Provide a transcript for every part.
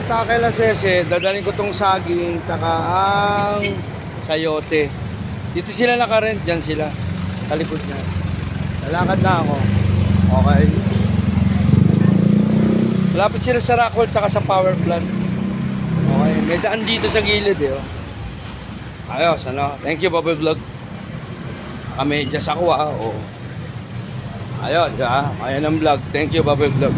Punta kay La Sese, dadalhin ko tong saging tsaka ang sayote. Dito sila nakarent, dyan sila. Talikod niya. Lalakad na ako. Okay. Malapit sila sa Rockwood tsaka sa power plant. Okay. May daan dito sa gilid eh. Oh. Ayos, ano? Thank you, Bobby Vlog. Nakamedyas ako Oh. Ayun, ayan ang vlog. Thank you, Bobby Vlog.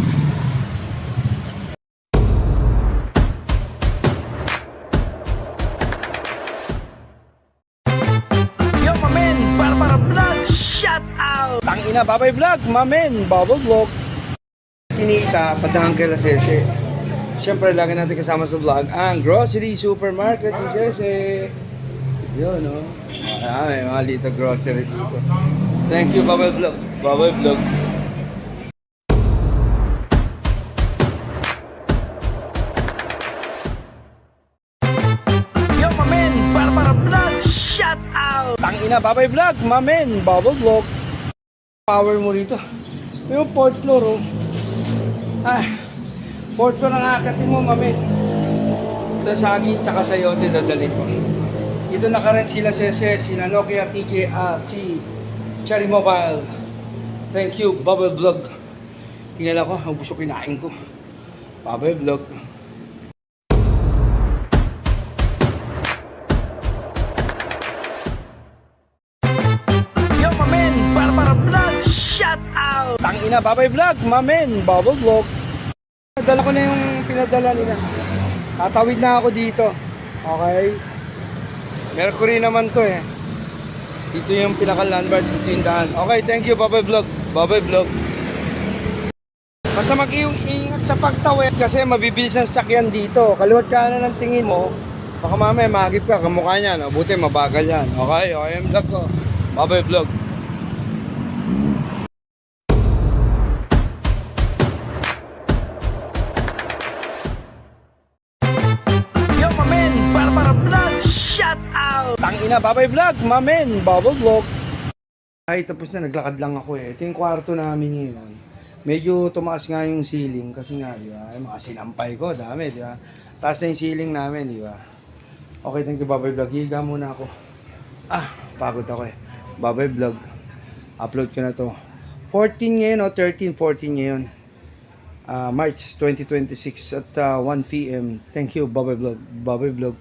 Yo, mamen! Para vlog! Shout out! Tangina, Bobby Vlog! Mamen! Bobby Vlog! Kinita, padahan kay La Sese. Siyempre, lagi natin kasama sa vlog ang grocery supermarket ni Sese. Yun, no? May mga little grocery dito. Thank you, Bobby Vlog. Bobby Vlog. Yo, mamen! Para vlog! Shout out! Tangina, Bobby Vlog! Mamen! Bobby Vlog. Power mo rito. May fourth floor, oh. Fourth floor ang akatin mo, mamen. Ito saging, tsaka sayote dadalhin ko. Dito nakarent sila Sese, sila Nokia TJ at si Cherry Mobile. Thank you, Bubble Vlog. Tingnan ako, ang gusto kinain ko. Bubble Vlog. Yo, mamen! Para vlog! Shout out! Tangina, Bubble Vlog! Mamen! Bubble Vlog. Dala ko na yung pinadala nila. Tatawid na ako dito. Okay? Mercury naman to eh. Dito yung pinaka-landmark, dito yung daan. Okay, thank you, Bobby Vlog. Bobby Vlog. Basta mag-iingat sa pagtawid kasi mabibilis ang sakyan dito. Kaliwat ka na ng tingin mo, baka mamaya mahagip ka, kamukha niyan. O, buti mabagal yan. Okay, yung vlog ko. Bobby Vlog. Tangina, Bobby Vlog, mamen, Bobby Vlog. Ay, tapos na, naglakad lang ako eh. Ito yung kwarto namin ngayon. Medyo tumaas nga yung ceiling kasi nga, di ba? Ay, mga sinampay ko, dami, di ba? Taas na yung ceiling namin, di ba? Okay, thank you, Bobby Vlog. Higa muna ako. Pagod ako eh. Bobby Vlog. Upload ko na to. 14 ngayon o 13, 14 ngayon. March 2026 at 1 PM. Thank you, Bobby Vlog. Bobby Vlog.